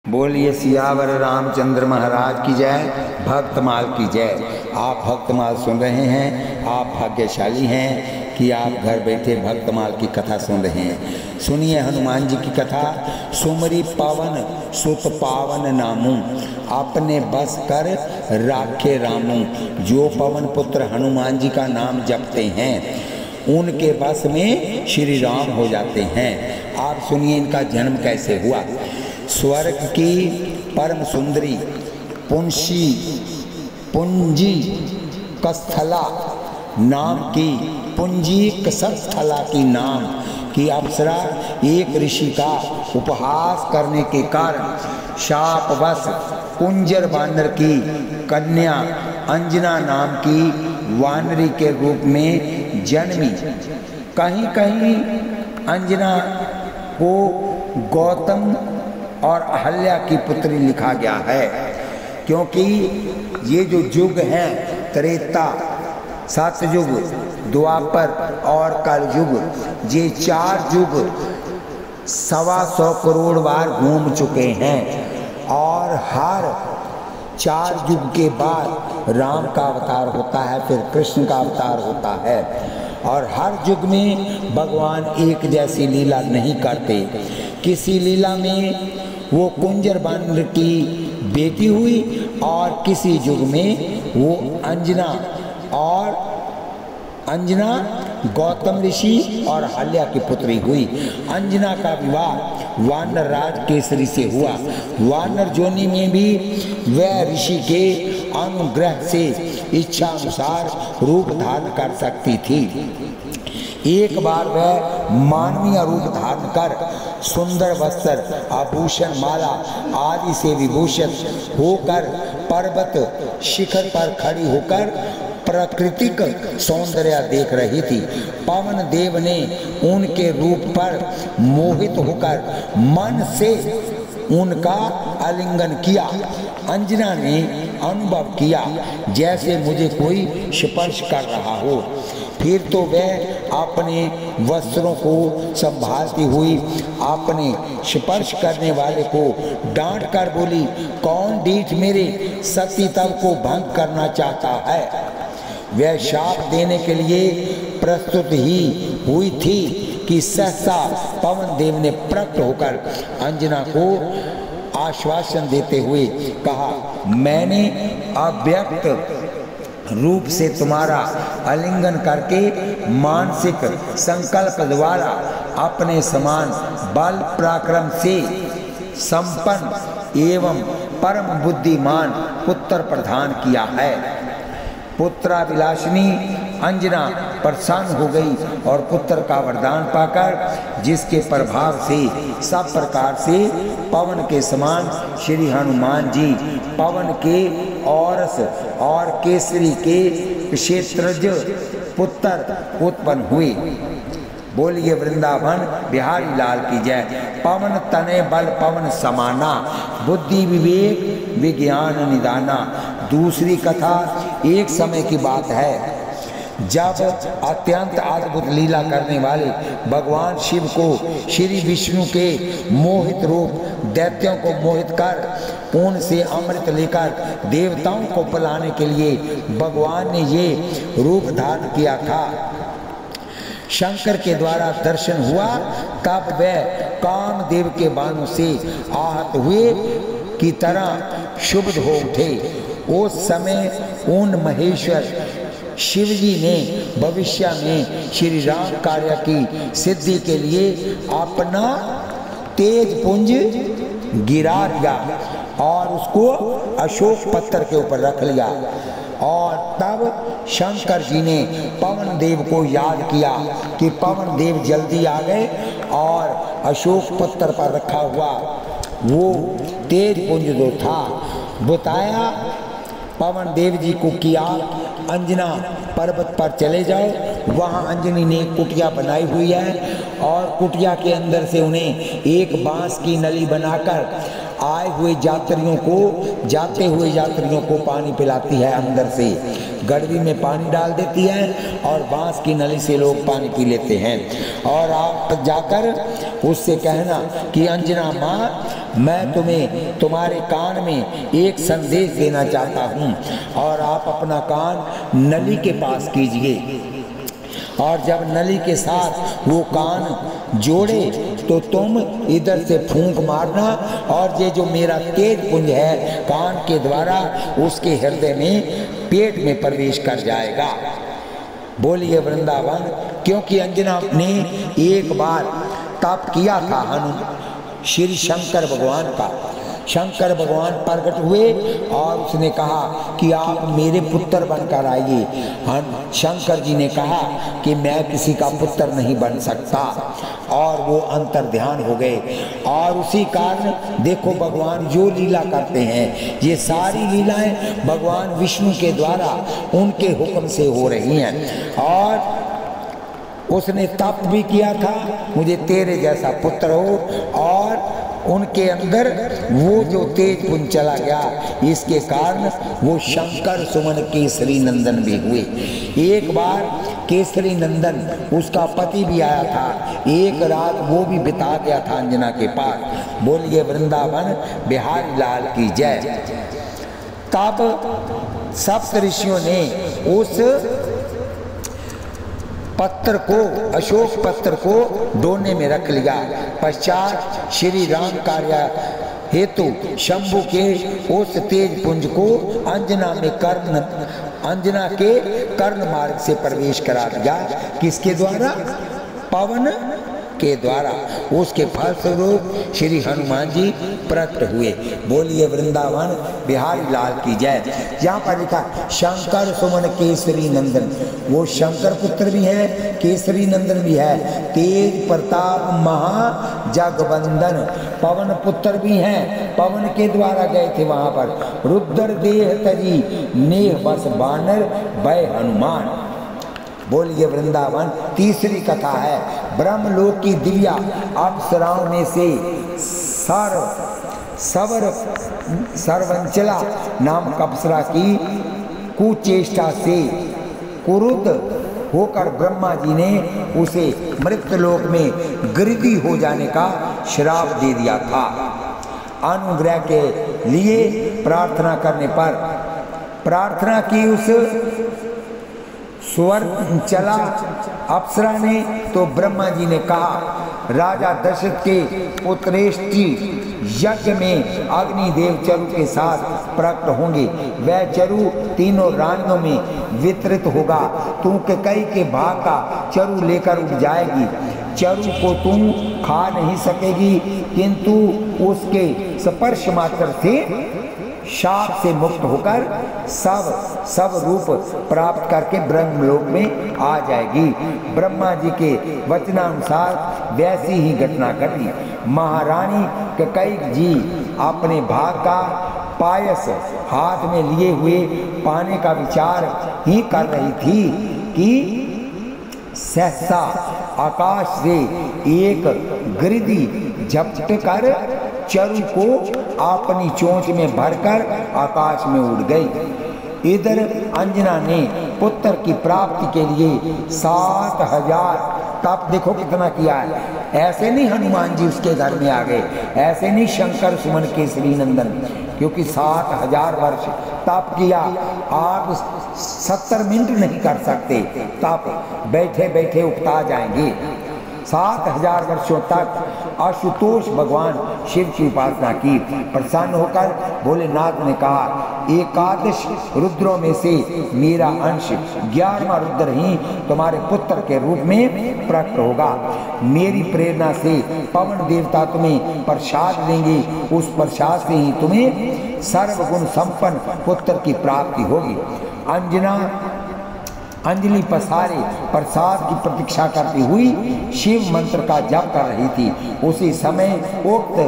बोलिए सियावर रामचंद्र महाराज की जय, भक्तमाल की जय। आप भक्तमाल सुन रहे हैं। आप भाग्यशाली हैं कि आप घर बैठे भक्तमाल की कथा सुन रहे हैं। सुनिए हनुमान जी की कथा। सुमरी पवन सुत पावन नामू, अपने बस कर राखे रामू। जो पवन पुत्र हनुमान जी का नाम जपते हैं उनके बस में श्री राम हो जाते हैं। आप सुनिए इनका जन्म कैसे हुआ। स्वर्ग की परम सुंदरी पुंजी कस्थला नाम की कस्थला की नाम की अप्सरा एक ऋषि का उपहास करने के कारण शापवश कुंजर वानर की कन्या अंजना नाम की वानरी के रूप में जन्मी। कहीं कहीं अंजना को गौतम और अहल्या की पुत्री लिखा गया है, क्योंकि ये जो युग हैं त्रेता, सतयुग, द्वापर और कलयुग, ये चार युग 125 करोड़ बार घूम चुके हैं और हर 4 युग के बाद राम का अवतार होता है, फिर कृष्ण का अवतार होता है। और हर युग में भगवान एक जैसी लीला नहीं करते। किसी लीला में वो कुंजर वानर की बेटी हुई और किसी युग में वो अंजना गौतम ऋषि और अहल्या की पुत्री हुई। अंजना का विवाह वानर राज केसरी से हुआ। वानर जोनी में भी वह ऋषि के अनुग्रह से इच्छा अनुसार रूप धारण कर सकती थी। एक बार वह मानवीय रूप धारण कर सुंदर वस्त्र, आभूषण, माला आदि से विभूषित होकर पर्वत शिखर पर खड़ी होकर प्राकृतिक सौंदर्य देख रही थी। पवन देव ने उनके रूप पर मोहित होकर मन से उनका आलिंगन किया। अंजना ने अनुभव किया जैसे मुझे कोई स्पर्श कर रहा हो। फिर तो वह अपने वस्त्रों को संभालती हुई अपने स्पर्श करने वाले को डांट कर बोली, कौन डीठ मेरे सती तब को भंग करना चाहता है। वह शाप देने के लिए प्रस्तुत ही हुई थी कि सहसा पवन देव ने प्रकट होकर अंजना को आश्वासन देते हुए कहा, मैंने अव्यक्त रूप से तुम्हारा आलिंगन करके मानसिक संकल्प द्वारा अपने समान बल पराक्रम से संपन्न एवं परम बुद्धिमान पुत्र प्रदान किया है। पुत्राभिलाषिनी अंजना प्रसन्न हो गई और पुत्र का वरदान पाकर जिसके प्रभाव से सब प्रकार से पवन के समान श्री हनुमान जी पवन के औरस और केसरी के क्षेत्रज पुत्र उत्पन्न हुए। बोलिए वृंदावन बिहारी लाल की जय। पवन तने बल पवन समाना, बुद्धि विवेक विज्ञान निदाना। दूसरी कथा एक समय की बात है जब अत्यंत अद्भुत लीला करने वाले भगवान शिव को श्री विष्णु के मोहित रूप दैत्यों को मोहित कर उनसे अमृत लेकर देवताओं को पिलाने के लिए भगवान ने ये रूप धारण किया था। शंकर के द्वारा दर्शन हुआ तब वह कामदेव के बाणों से आहत हुए की तरह शुभ हो उठे। उस समय उन महेश्वर शिवजी ने भविष्य में श्री राम कार्य की सिद्धि के लिए अपना तेज पुंज गिरा दिया और उसको अशोक पत्थर के ऊपर रख लिया। और तब शंकर जी ने पवन देव को याद किया कि पवन देव जल्दी आ गए और अशोक पत्थर पर रखा हुआ वो तेज पुंज जो था बताया पवन देव जी को किया, अंजना पर्वत पर चले जाओ। वहाँ अंजनी ने एक कुटिया बनाई हुई है और कुटिया के अंदर से उन्हें एक बांस की नली बनाकर आए हुए यात्रियों को, जाते हुए यात्रियों को पानी पिलाती है अंदर से, गड़वी में पानी डाल देती है और बांस की नली से लोग पानी पी लेते हैं। और आप जाकर उससे कहना कि अंजना माँ, मैं तुम्हें तुम्हारे कान में एक संदेश देना चाहता हूँ, और आप अपना कान नली के पास कीजिए, और जब नली के साथ वो कान जोड़े तो तुम इधर से फूंक मारना, और ये जो मेरा तेज पुंज है कान के द्वारा उसके हृदय में, पेट में प्रवेश कर जाएगा। बोलिए वृंदावन। क्योंकि अंजना ने एक बार तप किया था श्री शंकर भगवान का। शंकर भगवान प्रकट हुए और उसने कहा कि आप मेरे पुत्र बनकर आइए। शंकर जी ने कहा कि मैं किसी का पुत्र नहीं बन सकता, और वो अंतर ध्यान हो गए। और उसी कारण देखो भगवान जो लीला करते हैं, ये सारी लीलाएं भगवान विष्णु के द्वारा उनके हुक्म से हो रही हैं। और उसने तप भी किया था, मुझे तेरे जैसा पुत्र हो, और उनके अंदर वो जो तेज पुंज चला गया, इसके कारण वो शंकर सुमन केसरी नंदन भी हुए। एक बार केसरी नंदन उसका पति भी आया था, एक रात वो भी बिता गया था अंजना के पास। बोलिए वृंदावन बिहारी लाल की जय। तब सप्त ऋषियों ने उस पत्थर को, अशोक पत्थर को डोने में रख लिया। पश्चात श्री राम कार्य हेतु शंभु के उस तेज पुंज को अंजना के कर्ण मार्ग से प्रवेश करा दिया। किसके द्वारा? पवन के द्वारा। उसके फलस्वरूप श्री हनुमान जी प्रकट हुए। बोलिए वृंदावन बिहारी लाल की जय। यहाँ पर लिखा शंकर सुमन केसरी नंदन, वो शंकर पुत्र भी है, केसरी नंदन भी है, तेज प्रताप महा जगवंदन, पवन पुत्र भी हैं, पवन के द्वारा गए थे वहां पर। रुद्र देह तजी नेह बस बानर भय हनुमान। बोलिए वृंदावन। तीसरी कथा है ब्रह्मलोक की दिव्या अप्सराओं में से सर्वंचला नामक अप्सरा की कुचेष्टा से क्रुद्ध होकर ब्रह्मा जी ने उसे मृत्युलोक में गिरदी हो जाने का श्राप दे दिया था। अनुग्रह के लिए प्रार्थना करने पर प्रार्थना की उस स्वर्ण चला अप्सरा ने, तो ब्रह्मा जी ने कहा राजा दशरथ के पुत्रेष्टि यज्ञ में अग्निदेव चरु के साथ प्रकट होंगे। वह चरु तीनों रानियों में वितरित होगा। तू कई के भाग का चरु लेकर उठ जाएगी। चरु को तुम खा नहीं सकेगी, किंतु उसके स्पर्श मात्र से शाप से मुक्त होकर सब रूप प्राप्त करके ब्रह्मलोक में आ जाएगी। ब्रह्मा जी के वचनानुसार वैसी ही घटना घटी। महारानी कैकेयी जी अपने भाग का पायस हाथ में लिए हुए पाने का विचार ही कर रही थी कि सहसा आकाश से एक गिरदी झपट कर चरु को अपनी चोंच में भरकर आकाश में उड़ गई। इधर अंजना ने पुत्र की प्राप्ति के लिए 7000 तप देखो कितना किया है। ऐसे नहीं हनुमान जी उसके घर में आ गए, ऐसे नहीं शंकर सुमन केसरी नंदन, क्योंकि 7000 वर्ष तप किया। आप 70 मिनट नहीं कर सकते तप, बैठे बैठे उकता जाएंगे। 7000 वर्षों तक आशुतोष भगवान शिव की उपासना की। प्रसन्न होकर भोलेनाथ ने कहा एकादश रुद्रों में से मेरा अंश 11वां रुद्र ही तुम्हारे पुत्र के रूप में प्रकट होगा। मेरी प्रेरणा से पवन देवता तुम्हें प्रसाद देंगे, उस प्रसाद से ही तुम्हें सर्वगुण संपन्न पुत्र की प्राप्ति होगी। अंजना अंजलि पसारे प्रसाद की प्रतीक्षा करती हुई शिव मंत्र का जप कर रही थी। उसी समय उक्त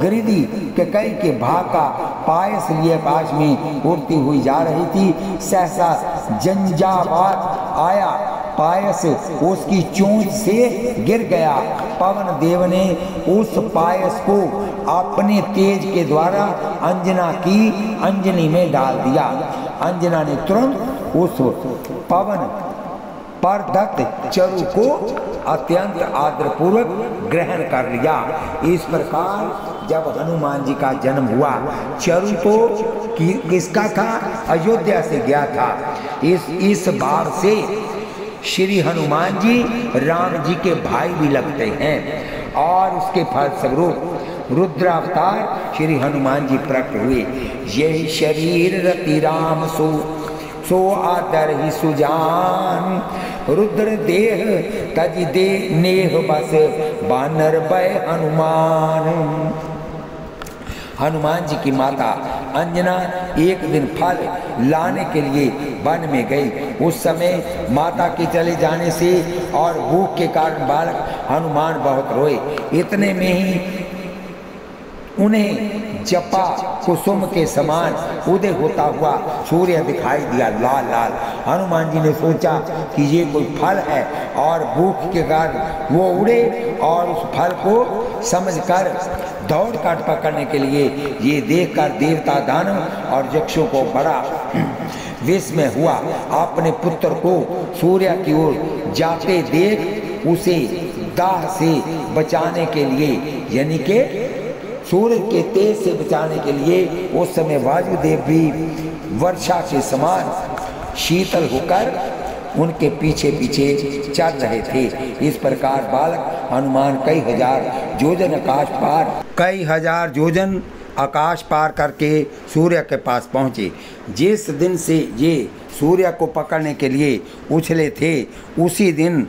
गिरिधि कैकेयी के भाग का पायस लिए आकाश में उड़ती हुई जा रही थी। सहसा झंझावात आया, पायस उसकी चोंच से गिर गया। पवन देव ने उस पायस को अपने तेज के द्वारा अंजना की अंजनी में डाल दिया। अंजना ने तुरंत उस पवन पर दत्त चरु को अत्यंत आदरपूर्वक ग्रहण कर लिया। इस प्रकार जब हनुमान जी का जन्म हुआ, चरु तो किसका था? अयोध्या से गया था। इस बार से श्री हनुमान जी राम जी के भाई भी लगते हैं और उसके फलस्वरूप रुद्रावतार श्री हनुमान जी प्रकट हुए। यही शरीर रति राम सो आदर ही सुजान, रुद्र देह तज दे नेह बस बानर भय हनुमान। हनुमान जी की माता अंजना एक दिन फल लाने के लिए वन में गई। उस समय माता के चले जाने से और भूख के कारण बालक हनुमान बहुत रोए। इतने में ही उन्हें जपा कुसुम के समान उदय होता हुआ सूर्य दिखाई दिया, लाल लाल। हनुमान जी ने सोचा कि ये कोई फल है और भूख के कारण वो उड़े और उस फल को समझकर दौड़ कर पकड़ने के लिए, ये देखकर देवता दानव और यक्षों को बड़ा विस्मय हुआ। अपने पुत्र को सूर्य की ओर जाते देख उसे दाह से बचाने के लिए, यानी कि सूरज के तेज से बचाने के लिए उस समय वायुदेव भी वर्षा के समान शीतल होकर उनके पीछे पीछे चल रहे थे। इस प्रकार बालक हनुमान कई हजार योजन आकाश पार करके सूर्य के पास पहुँचे। जिस दिन से ये सूर्य को पकड़ने के लिए उछले थे, उसी दिन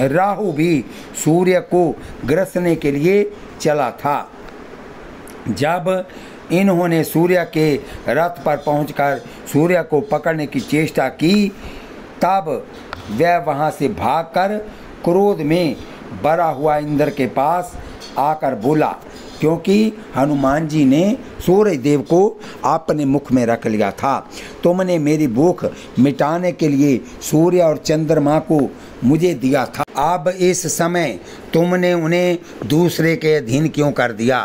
राहु भी सूर्य को ग्रसने के लिए चला था। जब इन्होंने सूर्य के रथ पर पहुंचकर सूर्य को पकड़ने की चेष्टा की, तब वह वहां से भागकर क्रोध में भरा हुआ इंद्र के पास आकर बोला, क्योंकि हनुमान जी ने सूर्य देव को अपने मुख में रख लिया था। तुमने मेरी भूख मिटाने के लिए सूर्य और चंद्रमा को मुझे दिया था, अब इस समय तुमने उन्हें दूसरे के अधीन क्यों कर दिया?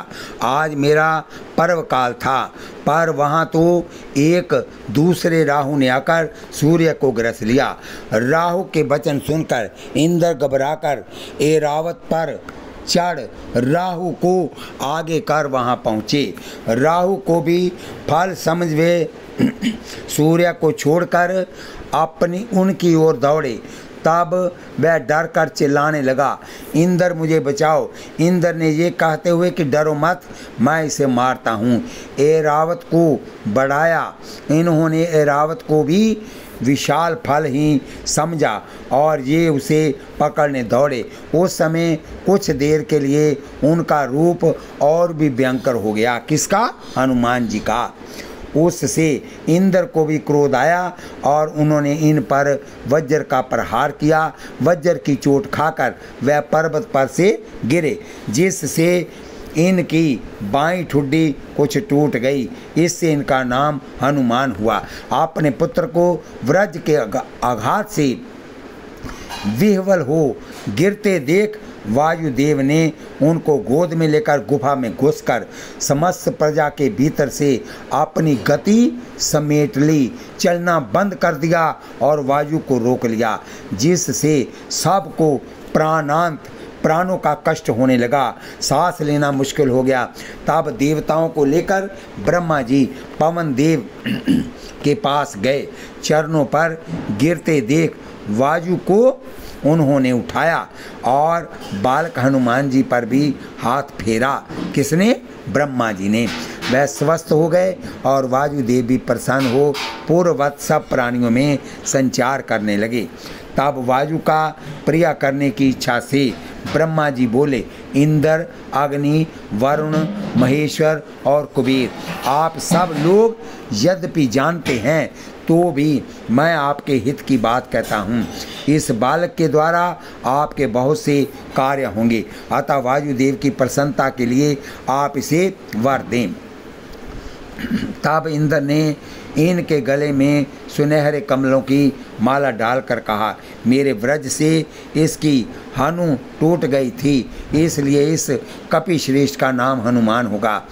आज मेरा पर्व काल था, पर वहाँ तो एक दूसरे राहु ने आकर सूर्य को ग्रस लिया। राहु के वचन सुनकर इंद्र घबराकर ऐरावत पर चढ़ राहु को आगे कर वहाँ पहुँचे। राहु को भी फल समझ वे सूर्य को छोड़कर अपनी उनकी ओर दौड़े। तब वह डर कर चिल्लाने लगा, इंद्र मुझे बचाओ। इंद्र ने ये कहते हुए कि डरो मत, मैं इसे मारता हूँ। ऐरावत को बढ़ाया। इन्होंने ऐरावत को भी विशाल फल ही समझा और ये उसे पकड़ने दौड़े। उस समय कुछ देर के लिए उनका रूप और भी भयंकर हो गया। किसका? हनुमान जी का। उससे इंद्र को भी क्रोध आया और उन्होंने इन पर वज्र का प्रहार किया। वज्र की चोट खाकर वह पर्वत पर से गिरे, जिससे इनकी बाईं ठुड्डी कुछ टूट गई। इससे इनका नाम हनुमान हुआ। अपने पुत्र को वज्र के आघात से विह्वल हो गिरते देख वायुदेव ने उनको गोद में लेकर गुफा में घुसकर समस्त प्रजा के भीतर से अपनी गति समेट ली, चलना बंद कर दिया और वायु को रोक लिया, जिससे सबको प्राणों का कष्ट होने लगा, सांस लेना मुश्किल हो गया। तब देवताओं को लेकर ब्रह्मा जी पवन देव के पास गए। चरणों पर गिरते देख वायु को उन्होंने उठाया और बालक हनुमान जी पर भी हाथ फेरा। किसने? ब्रह्मा जी ने। वह स्वस्थ हो गए और वायुदेव भी प्रसन्न हो पूर्ववत सब प्राणियों में संचार करने लगे। तब वायु का प्रिय करने की इच्छा से ब्रह्मा जी बोले, इंद्र, अग्नि, वरुण, महेश्वर और कुबेर, आप सब लोग यद्यपि जानते हैं तो भी मैं आपके हित की बात कहता हूँ। इस बालक के द्वारा आपके बहुत से कार्य होंगे, अतः वायुदेव की प्रसन्नता के लिए आप इसे वर दें। तब इंद्र ने इनके गले में सुनहरे कमलों की माला डालकर कहा, मेरे व्रज से इसकी हनु टूट गई थी, इसलिए इस कपि श्रेष्ठ का नाम हनुमान होगा।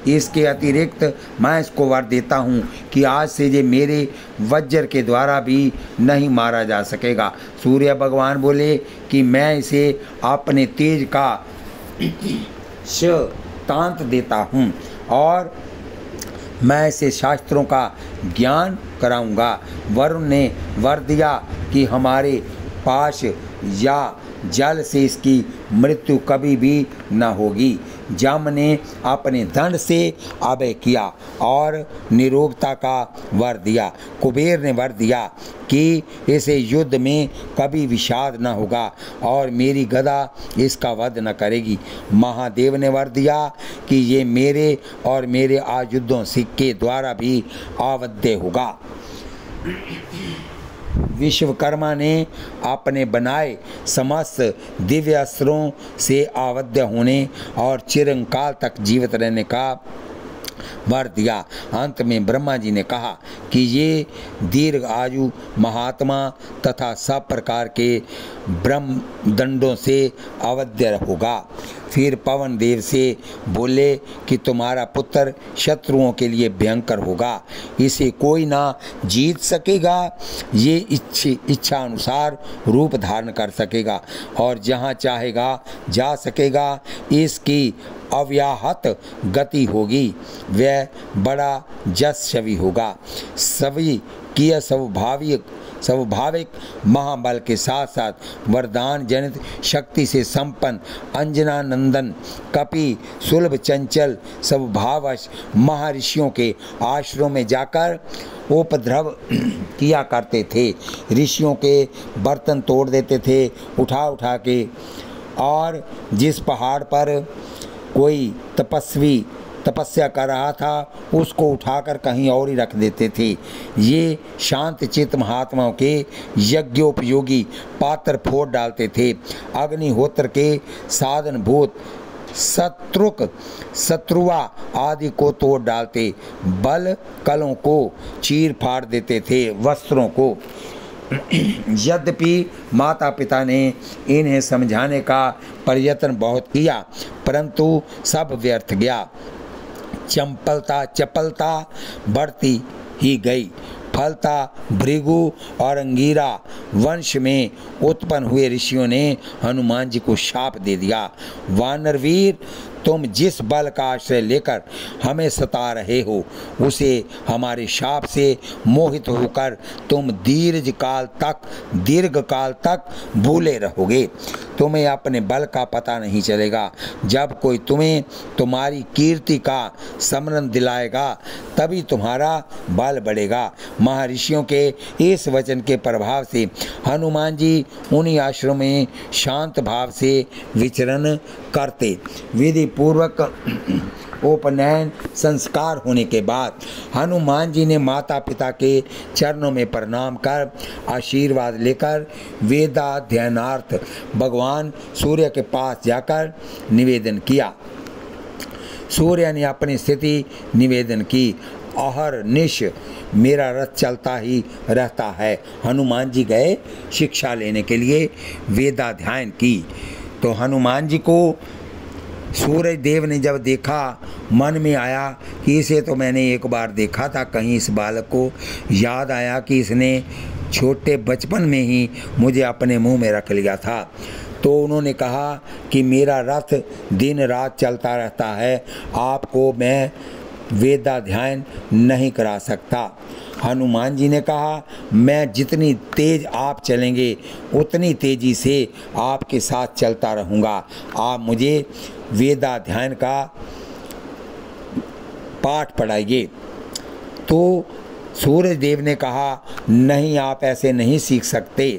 इसके अतिरिक्त मैं इसको वर देता हूँ कि आज से ये मेरे वज्र के द्वारा भी नहीं मारा जा सकेगा। सूर्य भगवान बोले कि मैं इसे अपने तेज का तांत देता हूँ और मैं इसे शास्त्रों का ज्ञान कराऊंगा। वरुण ने वर दिया कि हमारे पास या जल से इसकी मृत्यु कभी भी न होगी। जम ने अपने दंड से अभय किया और निरोगता का वर दिया। कुबेर ने वर दिया कि इसे युद्ध में कभी विषाद न होगा और मेरी गदा इसका वध न करेगी। महादेव ने वर दिया कि ये मेरे और मेरे आयुधों के द्वारा भी आवध्य होगा। विश्वकर्मा ने अपने बनाए समस्त दिव्य अस्त्रों से आवध्य होने और चिरंकाल तक जीवित रहने का वर दिया। अंत में ब्रह्मा जी ने कहा कि ये दीर्घ आयु महात्मा तथा सब प्रकार के ब्रह्म दंडों से अवध्य होगा। फिर पवन देव से बोले कि तुम्हारा पुत्र शत्रुओं के लिए भयंकर होगा, इसे कोई ना जीत सकेगा। ये इच्छा अनुसार रूप धारण कर सकेगा और जहाँ चाहेगा जा सकेगा। इसकी अव्याहत गति होगी, वह बड़ा यशस्वी होगा। सभी की स्वाभाविक महाबल के साथ साथ वरदान जनित शक्ति से संपन्न अंजना नंदन कपि सुलभ चंचल स्वभावश महर्षियों के आश्रम में जाकर उपद्रव किया करते थे। ऋषियों के बर्तन तोड़ देते थे उठा उठा के, और जिस पहाड़ पर कोई तपस्वी तपस्या कर रहा था उसको उठाकर कहीं और ही रख देते थे। ये शांत चित्त महात्माओं के यज्ञोपयोगी पात्र फोड़ डालते थे। अग्निहोत्र के साधनभूत शत्रुआ आदि को तोड़ डालते, बल कलों को चीर फाड़ देते थे, वस्त्रों को। यद्यपि माता पिता ने इन्हें समझाने का प्रयत्न बहुत किया परंतु सब व्यर्थ गया। चपलता बढ़ती ही गई। फलता भृगु और अंगीरा वंश में उत्पन्न हुए ऋषियों ने हनुमान जी को शाप दे दिया। वानरवीर, तुम जिस बल का आश्रय लेकर हमें सता रहे हो उसे हमारे शाप से मोहित होकर तुम दीर्घ काल तक भूले रहोगे। तुम्हें अपने बल का पता नहीं चलेगा। जब कोई तुम्हें तुम्हारी कीर्ति का स्मरण दिलाएगा तभी तुम्हारा बल बढ़ेगा। महर्षियों के इस वचन के प्रभाव से हनुमान जी उन्हीं आश्रम में शांत भाव से विचरण करते। विधि पूर्वक उपनयन संस्कार होने के बाद हनुमान जी ने माता पिता के चरणों में प्रणाम कर आशीर्वाद लेकर वेदाध्ययनार्थ भगवान सूर्य के पास जाकर निवेदन किया। सूर्य ने अपनी स्थिति निवेदन की। अहरनिश मेरा रथ चलता ही रहता है। हनुमान जी गए शिक्षा लेने के लिए, वेदाध्ययन की। तो हनुमान जी को सूर्य देव ने जब देखा मन में आया कि इसे तो मैंने एक बार देखा था कहीं। इस बालक को याद आया कि इसने छोटे बचपन में ही मुझे अपने मुंह में रख लिया था। तो उन्होंने कहा कि मेरा रथ दिन रात चलता रहता है, आपको मैं वेदाध्ययन नहीं करा सकता। हनुमान जी ने कहा मैं जितनी तेज आप चलेंगे उतनी तेजी से आपके साथ चलता रहूँगा। आप मुझे वेदाध्ययन का पाठ पढ़ाइए। तो सूर्य देव ने कहा नहीं, आप ऐसे नहीं सीख सकते,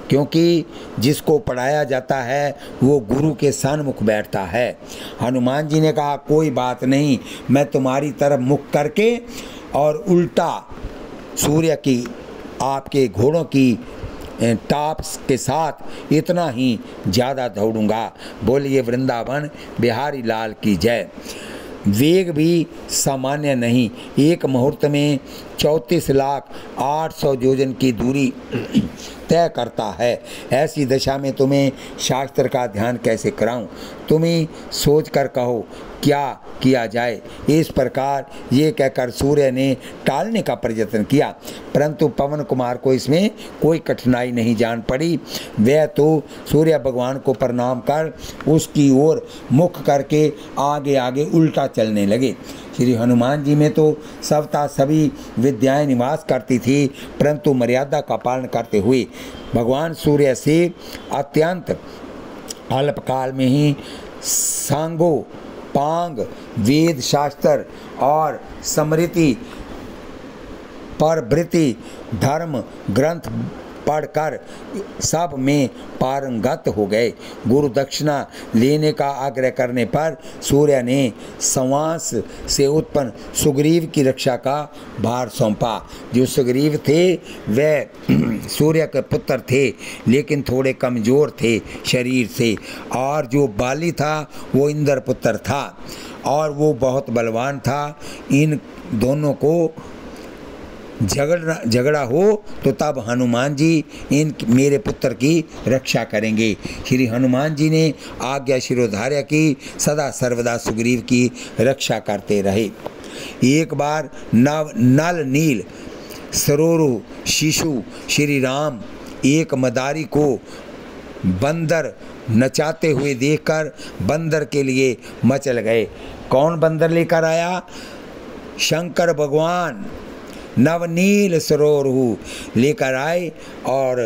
क्योंकि जिसको पढ़ाया जाता है वो गुरु के सन्मुख बैठता है। हनुमान जी ने कहा कोई बात नहीं, मैं तुम्हारी तरफ मुख करके और उल्टा सूर्य की आपके घोड़ों की टाप के साथ इतना ही ज़्यादा दौड़ूंगा। बोलिए वृंदावन बिहारी लाल की जय। वेग भी सामान्य नहीं, एक मुहूर्त में 34,08,000 योजन की दूरी तय करता है। ऐसी दशा में तुम्हें शास्त्र का ध्यान कैसे कराऊं? तुम ही सोच कर कहो क्या किया जाए। इस प्रकार ये कहकर सूर्य ने टालने का प्रयत्न किया, परंतु पवन कुमार को इसमें कोई कठिनाई नहीं जान पड़ी। वह तो सूर्य भगवान को प्रणाम कर उसकी ओर मुख करके आगे आगे उल्टा चलने लगे। श्री हनुमान जी में तो स्वतः सभी विद्याएं निवास करती थी, परंतु मर्यादा का पालन करते हुए भगवान सूर्य से अत्यंत अल्पकाल में ही सांगो पांग वेद शास्त्र और स्मृति परवृत्ति धर्म ग्रंथ पढ़कर सब में पारंगत हो गए। गुरु दक्षिणा लेने का आग्रह करने पर सूर्य ने संवास से उत्पन्न सुग्रीव की रक्षा का भार सौंपा। जो सुग्रीव थे वह सूर्य के पुत्र थे, लेकिन थोड़े कमज़ोर थे शरीर से, और जो बाली था वो इंद्र पुत्र था और वो बहुत बलवान था। इन दोनों को झगड़ा हो तो तब हनुमान जी इन मेरे पुत्र की रक्षा करेंगे। श्री हनुमान जी ने आज्ञा शिरोधार्य की, सदा सर्वदा सुग्रीव की रक्षा करते रहे। एक बार नल नील सरोरु शिशु श्री राम एक मदारी को बंदर नचाते हुए देखकर बंदर के लिए मचल गए। कौन बंदर लेकर आया? शंकर भगवान नवनील सरोरु लेकर आए और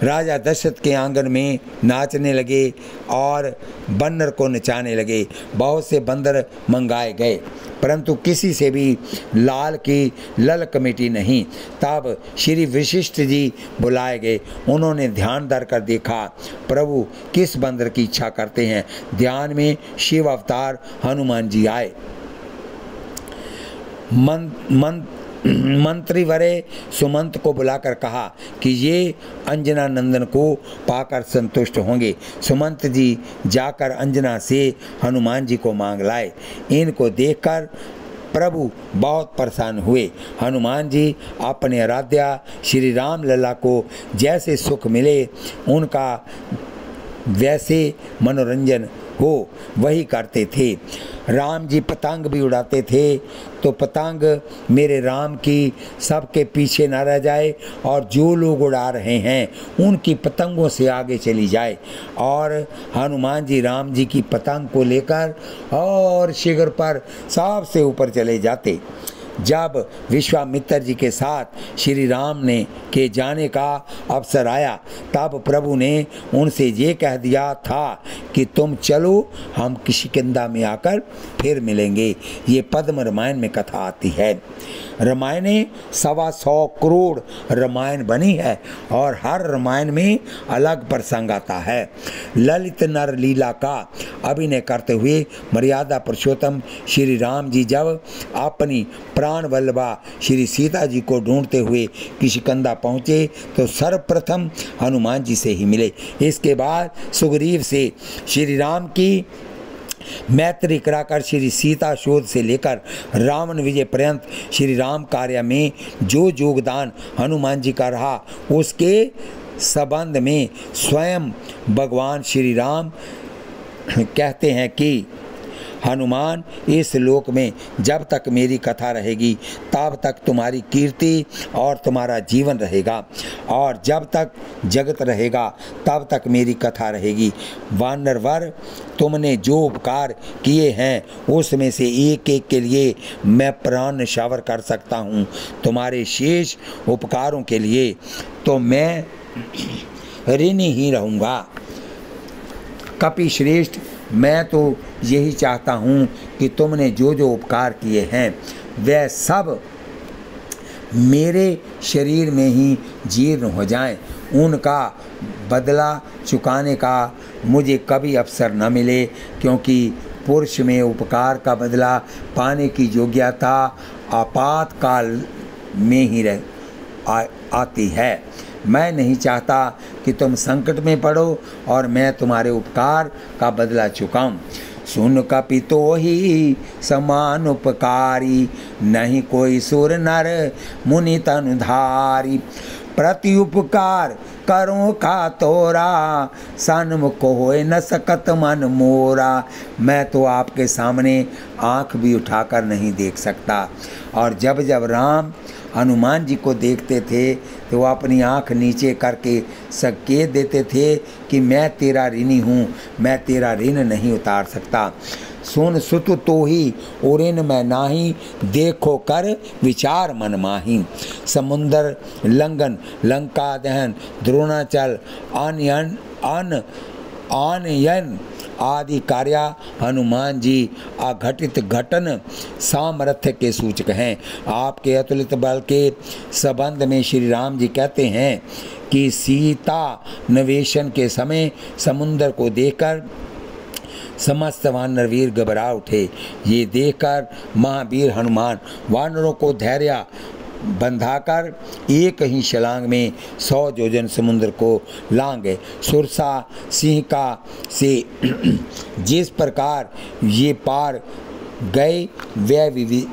राजा दशरथ के आंगन में नाचने लगे और बंदर को नचाने लगे। बहुत से बंदर मंगाए गए, परंतु किसी से भी लाल की ललक मिटी नहीं। तब श्री वशिष्ठ जी बुलाए गए। उन्होंने ध्यान धर कर देखा, प्रभु किस बंदर की इच्छा करते हैं। ध्यान में शिव अवतार हनुमान जी आए। मंत्री वरे सुमंत को बुलाकर कहा कि ये अंजना नंदन को पाकर संतुष्ट होंगे। सुमंत जी जाकर अंजना से हनुमान जी को मांग लाए। इनको देखकर प्रभु बहुत प्रसन्न हुए। हनुमान जी अपने आराध्या श्री राम लला को जैसे सुख मिले उनका वैसे मनोरंजन हो वही करते थे। राम जी पतंग भी उड़ाते थे, तो पतंग मेरे राम की सबके पीछे ना रह जाए और जो लोग उड़ा रहे हैं उनकी पतंगों से आगे चली जाए। और हनुमान जी राम जी की पतंग को लेकर और शिखर पर सबसे ऊपर चले जाते। जब विश्वामित्र जी के साथ श्री राम ने के जाने का अवसर आया, तब प्रभु ने उनसे ये कह दिया था कि तुम चलो, हम किष्किंधा में आकर फिर मिलेंगे। ये पद्म रामायण में कथा आती है। रामायण 125 करोड़ रामायण बनी है और हर रामायण में अलग प्रसंग आता है। ललित नर लीला का अभिनय करते हुए मर्यादा पुरुषोत्तम श्री राम जी जब अपनी प्राण वल्लभा श्री सीता जी को ढूंढते हुए किष्किंधा पहुँचे तो सर्वप्रथम हनुमान जी से ही मिले। इसके बाद सुग्रीव से श्री राम की मैत्री कराकर श्री सीता शोध से लेकर रावण विजय पर्यंत श्री राम कार्य में जो योगदान हनुमान जी का रहा, उसके संबंध में स्वयं भगवान श्री राम कहते हैं कि हनुमान, इस लोक में जब तक मेरी कथा रहेगी तब तक तुम्हारी कीर्ति और तुम्हारा जीवन रहेगा, और जब तक जगत रहेगा तब तक मेरी कथा रहेगी। वानरवर, तुमने जो उपकार किए हैं उसमें से एक एक के लिए मैं प्राण न्यौछावर कर सकता हूँ। तुम्हारे शेष उपकारों के लिए तो मैं ऋणी ही रहूँगा। कपि श्रेष्ठ, मैं तो यही चाहता हूँ कि तुमने जो जो उपकार किए हैं वह सब मेरे शरीर में ही जीर्ण हो जाएं। उनका बदला चुकाने का मुझे कभी अवसर न मिले, क्योंकि पुरुष में उपकार का बदला पाने की योग्यता आपातकाल में ही आती है। मैं नहीं चाहता कि तुम संकट में पड़ो और मैं तुम्हारे उपकार का बदला चुकाऊं। सुन कपितो ही समान उपकारी, नहीं कोई सुर नर मुनि तनुधारी। प्रति उपकार करो का तोरा, सन्मुख होए न सकत मन मोरा। मैं तो आपके सामने आँख भी उठाकर नहीं देख सकता। और जब जब राम हनुमान जी को देखते थे तो वो अपनी आँख नीचे करके संकेत देते थे कि मैं तेरा ऋणी हूँ, मैं तेरा ऋण नहीं उतार सकता। सुन सुत तो ही उरिन मैं नाही, देखो कर विचार मन माही। समुंदर लंघन, लंका दहन, द्रोणाचल, आनयन आदि कार्य हनुमान जी अघटित घटन सामर्थ्य के सूचक हैं। आपके अतुलित बल के संबंध में श्री राम जी कहते हैं कि सीता नवेशन के समय समुद्र को देखकर समस्त वानरवीर घबरा उठे। ये देखकर महावीर हनुमान वानरों को धैर्य बंधाकर एक ही छलांग में 100 योजन समुद्र को लांघे। सुरसा सिंह का से जिस प्रकार ये पार गए वह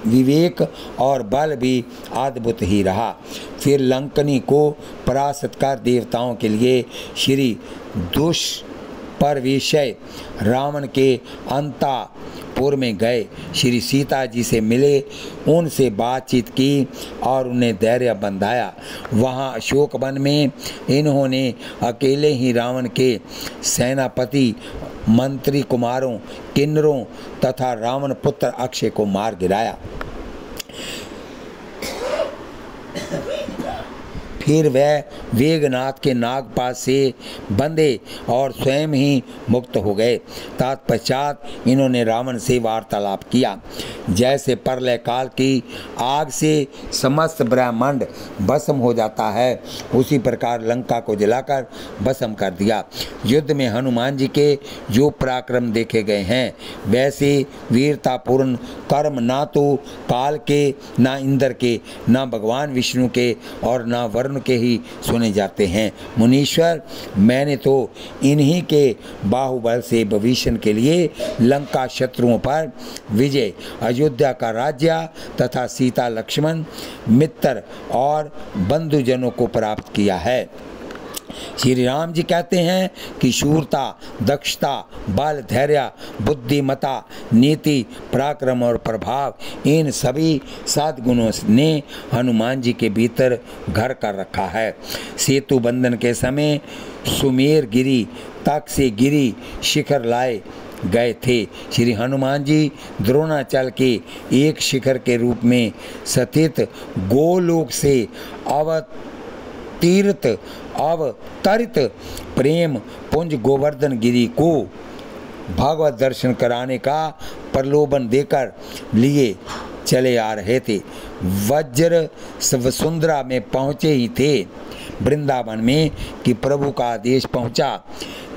विवेक और बल भी अद्भुत ही रहा। फिर लंकनी को परास्त कर देवताओं के लिए श्री दुष्प्रवेशय रावण के अंतापुर में गए। श्री सीता जी से मिले, उनसे बातचीत की और उन्हें धैर्य बंधाया। वहाँ अशोक वन में इन्होंने अकेले ही रावण के सेनापति, मंत्री कुमारों, किन्नरों तथा रावण पुत्र अक्षय को मार गिराया। फिर वह वेगनाथ के नागपाश से बंधे और स्वयं ही मुक्त हो गए। तत्पश्चात इन्होंने रावण से वार्तालाप किया। जैसे प्रलय काल की आग से समस्त ब्रह्मांड भस्म हो जाता है, उसी प्रकार लंका को जलाकर भस्म कर दिया। युद्ध में हनुमान जी के जो पराक्रम देखे गए हैं, वैसे वीरतापूर्ण कर्म ना तो काल के, ना इंद्र के, ना भगवान विष्णु के और ना वरुण के ही सुने जाते हैं। मुनीश्वर, मैंने तो इन्हीं के बाहुबल से भविष्य के लिए लंका शत्रुओं पर विजय, अयोध्या का राज्य तथा सीता, लक्ष्मण, मित्र और बंधुजनों को प्राप्त किया है। श्री राम जी कहते हैं कि शूरता, दक्षता, बल, धैर्य, बुद्धिमता, नीति, पराक्रम और प्रभाव, इन सभी सद्गुणों ने हनुमान जी के भीतर घर कर रखा है। सेतु बंधन के समय सुमेर गिरी तक से गिरी शिखर लाए गए थे। श्री हनुमान जी द्रोणाचल के एक शिखर के रूप में स्थित गोलोक से अवतरित प्रेम पुंज गोवर्धन गिरी को भगवत दर्शन कराने का प्रलोभन देकर लिए चले आ रहे थे। वज्र वसुंधरा में पहुँचे ही थे वृंदावन में कि प्रभु का आदेश पहुँचा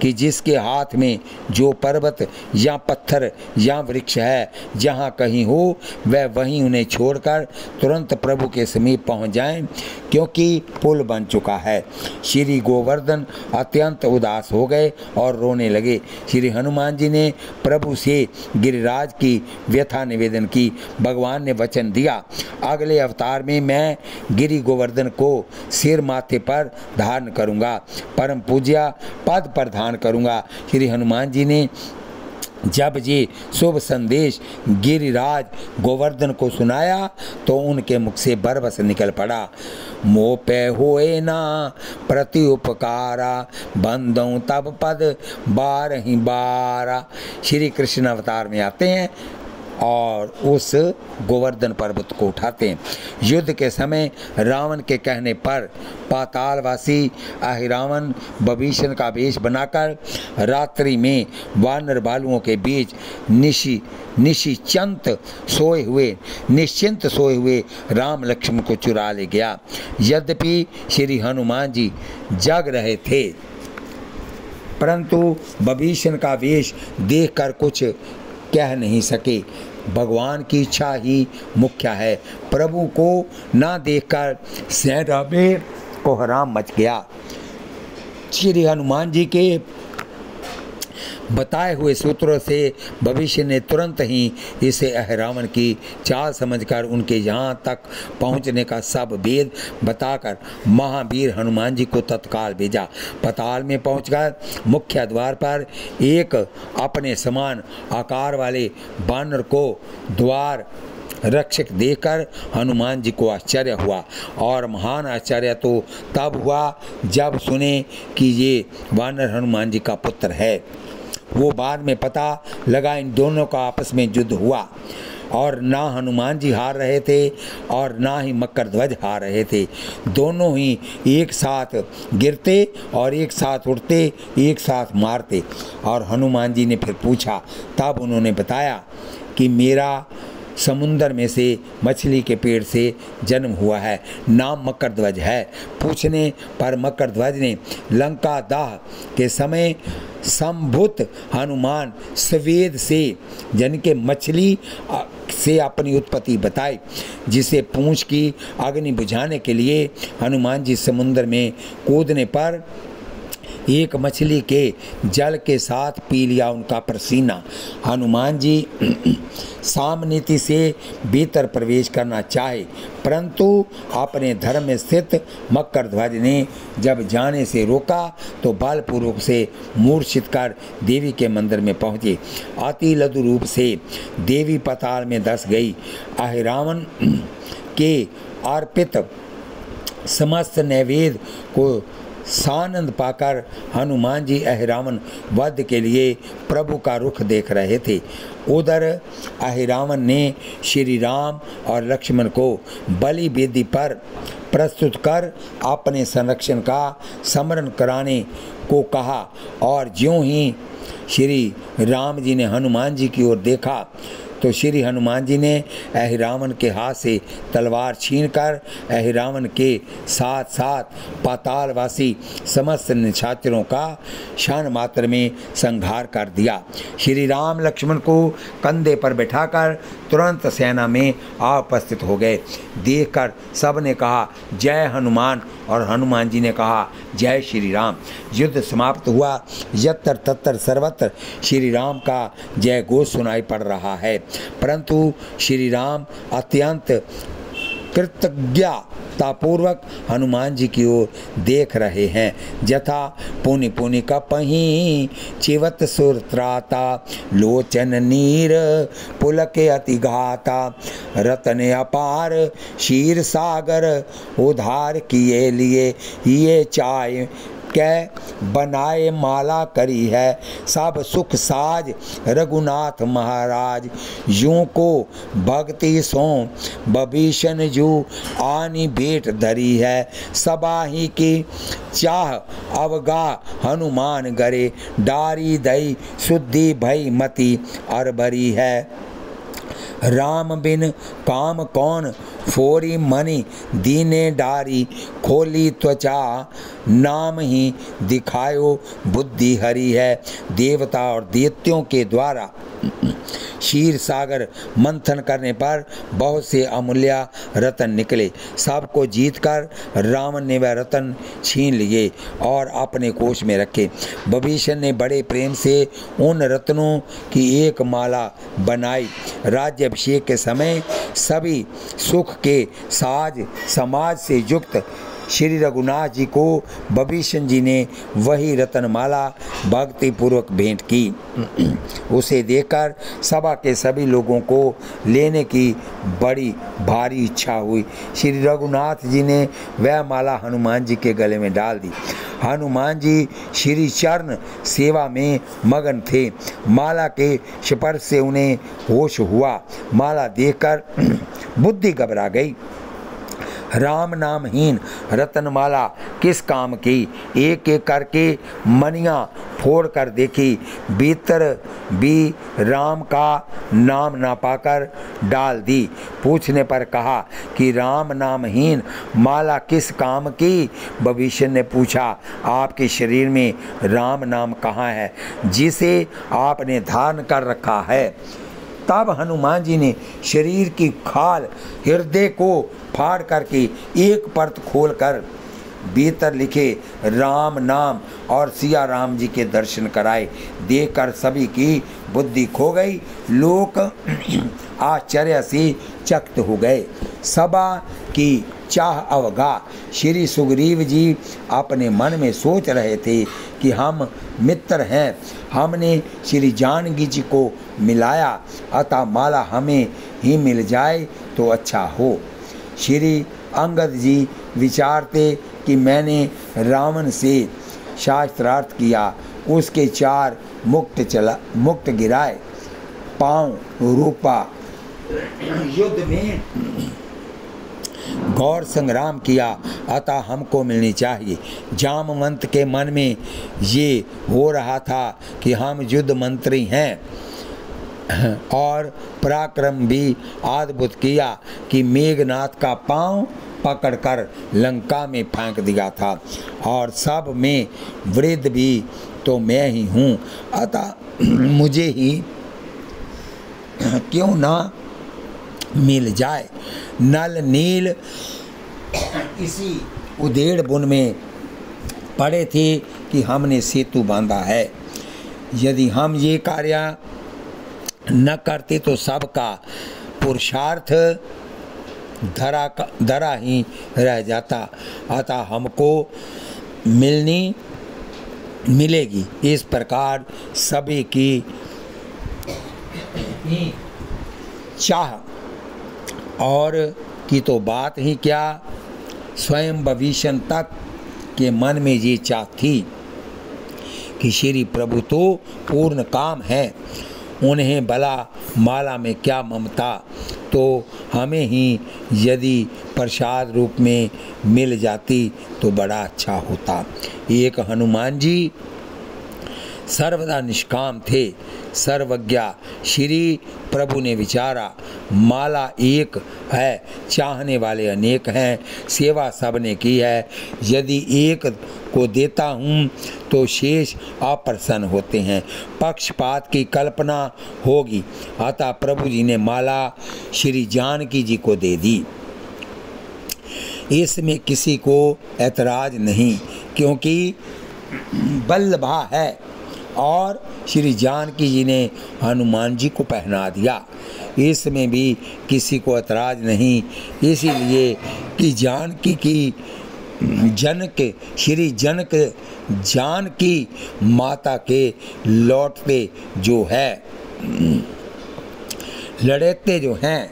कि जिसके हाथ में जो पर्वत या पत्थर या वृक्ष है, जहाँ कहीं हो वह वहीं उन्हें छोड़कर तुरंत प्रभु के समीप पहुँच जाएं, क्योंकि पुल बन चुका है। श्री गोवर्धन अत्यंत उदास हो गए और रोने लगे। श्री हनुमान जी ने प्रभु से गिरिराज की व्यथा निवेदन की। भगवान ने वचन दिया, अगले अवतार में मैं गिरि गोवर्धन को सिर माथे पर धारण करूँगा, परम पूज्य पद पर धारण करूँगा। श्री हनुमान जी ने जब ये शुभ संदेश गिरिराज गोवर्धन को सुनाया तो उनके मुख से बरबस निकल पड़ा, मोह पे होए ना प्रति उपकारा, बंदों तब पद बार ही बारा। श्री कृष्ण अवतार में आते हैं और उस गोवर्धन पर्वत को उठाते हैं। युद्ध के समय रावण के कहने पर पातालवासी अहिरावण भविष्य का वेश बनाकर रात्रि में वानर बालुओं के बीच निश्चिंत सोए हुए राम लक्ष्मण को चुरा ले गया। यद्यपि श्री हनुमान जी जग रहे थे, परंतु भविष्य का वेश देखकर कुछ कह नहीं सके। भगवान की इच्छा ही मुख्य है। प्रभु को ना देखकर सेना में कोहराम मच गया। श्री हनुमान जी के बताए हुए सूत्रों से भविष्य ने तुरंत ही इसे अहिरावण की चाल समझकर उनके यहाँ तक पहुँचने का सब भेद बताकर महावीर हनुमान जी को तत्काल भेजा। पाताल में पहुंचकर मुख्य द्वार पर एक अपने समान आकार वाले बानर को द्वार रक्षक देखकर हनुमान जी को आश्चर्य हुआ, और महान आश्चर्य तो तब हुआ जब सुने कि ये वानर हनुमान जी का पुत्र है। वो बाद में पता लगा इन दोनों का आपस में युद्ध हुआ, और ना हनुमान जी हार रहे थे और ना ही मकर ध्वज हार रहे थे। दोनों ही एक साथ गिरते और एक साथ उठते, एक साथ मारते। और हनुमान जी ने फिर पूछा, तब उन्होंने बताया कि मेरा समुंदर में से मछली के पेड़ से जन्म हुआ है, नाम मकर ध्वज है। पूछने पर मकर ध्वज ने लंका दाह के समय संभुत हनुमान स्वेद से जिनके मछली से अपनी उत्पत्ति बताई, जिसे पूंछ की अग्नि बुझाने के लिए हनुमान जी समुद्र में कूदने पर एक मछली के जल के साथ पी लिया उनका पसीना। हनुमान जी सामनीति से भीतर प्रवेश करना चाहे, परंतु अपने धर्म में स्थित मकर ध्वज ने जब जाने से रोका तो बलपूर्वक से मूर्छित कर देवी के मंदिर में पहुँचे। अति लघु रूप से देवी पाताल में धंस गई। अहिरावण के अर्पित समस्त नैवेद्य को सानंद पाकर हनुमान जी अहिरावण वध के लिए प्रभु का रुख देख रहे थे। उधर अहिरावण ने श्री राम और लक्ष्मण को बलि वेदी पर प्रस्तुत कर अपने संरक्षण का स्मरण कराने को कहा, और ज्यों ही श्री राम जी ने हनुमान जी की ओर देखा तो श्री हनुमान जी ने अहिरावण के हाथ से तलवार छीनकर अहिरावण के साथ साथ पातालवासी समस्त निशाचरों का क्षण मात्र में संहार कर दिया। श्री राम लक्ष्मण को कंधे पर बैठाकर तुरंत सेना में आ उपस्थित हो गए। देखकर सब ने कहा जय हनुमान, और हनुमान जी ने कहा जय श्री राम। युद्ध समाप्त हुआ। यत्र तत्र सर्वत्र श्री राम का जय घोष सुनाई पड़ रहा है, परंतु श्री राम अत्यंत कृतज्ञतापूर्वक हनुमान जी की ओर देख रहे हैं। जथा पुनि पुनि कपहि चिवत सुर त्राता, लोचन नीर पुलके अति घाता, रतन अपार क्षीर सागर उधार किए लिए, ये चाय कै बनाए माला करी है, सब सुख साज रघुनाथ महाराज, यूं को भक्ति सो बभीषण जू आनी भेंट धरी है, सबाही की चाह अवगा हनुमान गरे, डारी दई शुद्धि भई मति अरबरी है, राम बिन काम कौन फोरी मणि दीने डारी, खोली त्वचा नाम ही दिखायो बुद्धि हरि है। देवता और दैत्यों के द्वारा क्षीर सागर मंथन करने पर बहुत से अमूल्य रतन निकले। सबको जीतकर रावण ने वह रतन छीन लिए और अपने कोष में रखे। विभीषण ने बड़े प्रेम से उन रत्नों की एक माला बनाई। राज्याभिषेक के समय सभी सुख के साज समाज से युक्त श्री रघुनाथ जी को विभीषण जी ने वही रतनमाला भक्ति पूर्वक भेंट की। उसे देखकर सभा के सभी लोगों को लेने की बड़ी भारी इच्छा हुई। श्री रघुनाथ जी ने वह माला हनुमान जी के गले में डाल दी। हनुमान जी श्री चरण सेवा में मगन थे। माला के स्पर्श से उन्हें होश हुआ। माला देखकर बुद्धि घबरा गई। राम नामहीन रतनमाला किस काम की? एक एक करके मनियाँ फोड़ कर देखी, भीतर भी राम का नाम ना पाकर डाल दी। पूछने पर कहा कि राम नामहीन माला किस काम की? विभीषण ने पूछा, आपके शरीर में राम नाम कहाँ है जिसे आपने धारण कर रखा है? तब हनुमान जी ने शरीर की खाल हृदय को फाड़ करके एक परत खोलकर भीतर लिखे राम नाम और सिया राम जी के दर्शन कराए। देखकर सभी की बुद्धि खो गई। लोग आश्चर्य से चकित हो गए। सभा की चाह अवगा। श्री सुग्रीव जी अपने मन में सोच रहे थे कि हम मित्र हैं, हमने श्री जानकी जी को मिलाया, अतः माला हमें ही मिल जाए तो अच्छा हो। श्री अंगद जी विचारते कि मैंने रावण से शास्त्रार्थ किया, उसके 4 मुक्त गिराए, पांव रूपा युद्ध में घोर संग्राम किया, अतः हमको मिलनी चाहिए। जामवंत के मन में ये हो रहा था कि हम युद्ध मंत्री हैं और पराक्रम भी अद्भुत किया कि मेघनाथ का पांव पकड़कर लंका में फेंक दिया था और सब में वृद्ध भी तो मैं ही हूँ, अतः मुझे ही क्यों ना मिल जाए। नल नील इसी उधेड़ बुन में पड़े थे कि हमने सेतु बांधा है। यदि हम ये कार्य न करते तो सबका पुरुषार्थ धरा ही रह जाता, अतः हमको मिलेगी। इस प्रकार सभी की चाह और की तो बात ही क्या, स्वयं विभीषण तक के मन में ये चाह थी कि श्री प्रभु तो पूर्ण काम है, उन्हें भला माला में क्या ममता, तो हमें ही यदि प्रसाद रूप में मिल जाती तो बड़ा अच्छा होता। एक हनुमान जी सर्वदा निष्काम थे, सर्वज्ञा। श्री प्रभु ने विचारा, माला एक है, चाहने वाले अनेक हैं, सेवा सबने की है, यदि एक को देता हूँ तो शेष अप्रसन्न होते हैं, पक्षपात की कल्पना होगी। अतः प्रभु जी ने माला श्री जानकी जी को दे दी। इसमें किसी को ऐतराज नहीं, क्योंकि बल्लभा है और श्री जानकी जी ने हनुमान जी को पहना दिया, इसमें भी किसी को ऐतराज नहीं। इसीलिए कि जानकी की जनक श्री जनक जानकी माता के लौटते जो है लड़ेते जो हैं,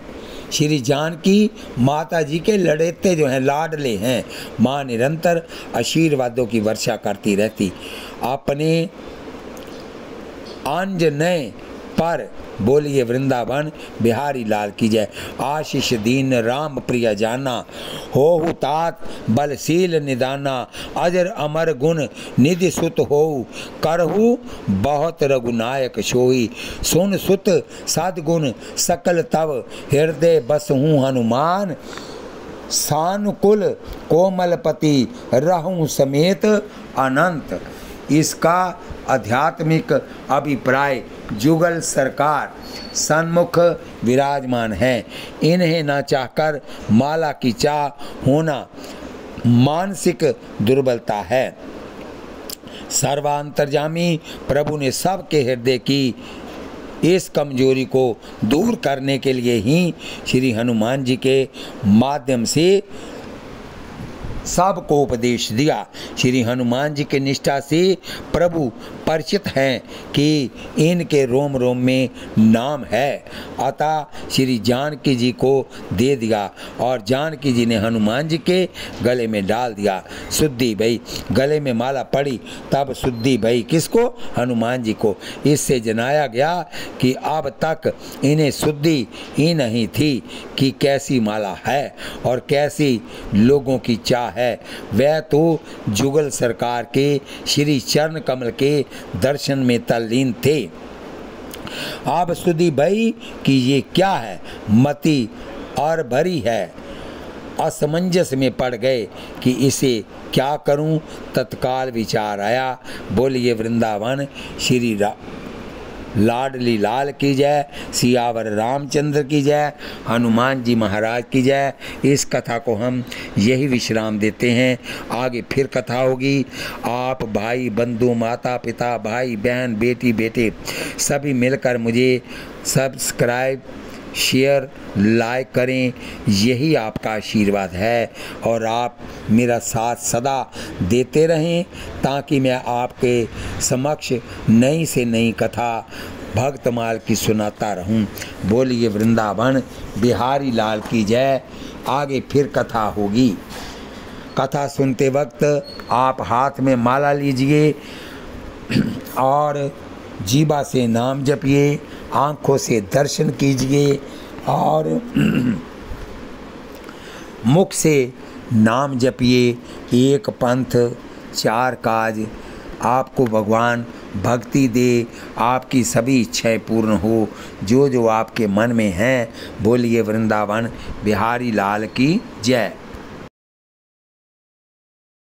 श्री जानकी माता जी के लड़ेते जो हैं, लाडले हैं। माँ निरंतर आशीर्वादों की वर्षा करती रहती। अपने अंजनय पर बोलिए वृंदावन बिहारी लाल की जय। आशीष दीन राम प्रिय जाना, हो तात बलशील निदाना, अजर अमर गुण निधि सुत हो, करहु बहुत रघुनायक सोई, सुन सुत सद्गुण सकल तव, हृदय बसहु हनुमान, सानुकुल कोमलपति रहूं समेत अनंत। इसका आध्यात्मिक अभिप्राय जुगल सरकार सन्मुख विराजमान है। इन्हें न चाहकर माला की चाह होना मानसिक दुर्बलता है। सर्वांतर्यामी प्रभु ने सबके हृदय की इस कमजोरी को दूर करने के लिए ही श्री हनुमान जी के माध्यम से सबको उपदेश दिया। श्री हनुमान जी के निष्ठा से प्रभु परिचित हैं कि इनके रोम रोम में नाम है, अतः श्री जानकी जी को दे दिया और जानकी जी ने हनुमान जी के गले में डाल दिया। शुद्धि भई, गले में माला पड़ी तब शुद्धि भई। किसको? हनुमान जी को। इससे जनाया गया कि अब तक इन्हें शुद्धि ही नहीं थी कि कैसी माला है और कैसी लोगों की चाह है। वह तो जुगल सरकार के श्री चरण कमल के दर्शन में तल्लीन थे। अब शुद्धि भई कि ये क्या है, मति और भरी है। असमंजस में पड़ गए कि इसे क्या करूं। तत्काल विचार आया, बोलिए वृंदावन श्री लाडली लाल की जय, सियावर रामचंद्र की जय, हनुमान जी महाराज की जय। इस कथा को हम यही विश्राम देते हैं, आगे फिर कथा होगी। आप भाई बंधु माता पिता भाई बहन बेटी बेटे सभी मिलकर मुझे सब्सक्राइब शेयर लाइक करें, यही आपका आशीर्वाद है। और आप मेरा साथ सदा देते रहें ताकि मैं आपके समक्ष नई से नई कथा भक्तमाल की सुनाता रहूं। बोलिए वृंदावन बिहारी लाल की जय। आगे फिर कथा होगी। कथा सुनते वक्त आप हाथ में माला लीजिए और जीवा से नाम जपिए, आँखों से दर्शन कीजिए और मुख से नाम जपिए। एक पंथ चार काज, आपको भगवान भक्ति दे, आपकी सभी इच्छाएं पूर्ण हो, जो जो आपके मन में हैं। बोलिए वृंदावन बिहारी लाल की जय।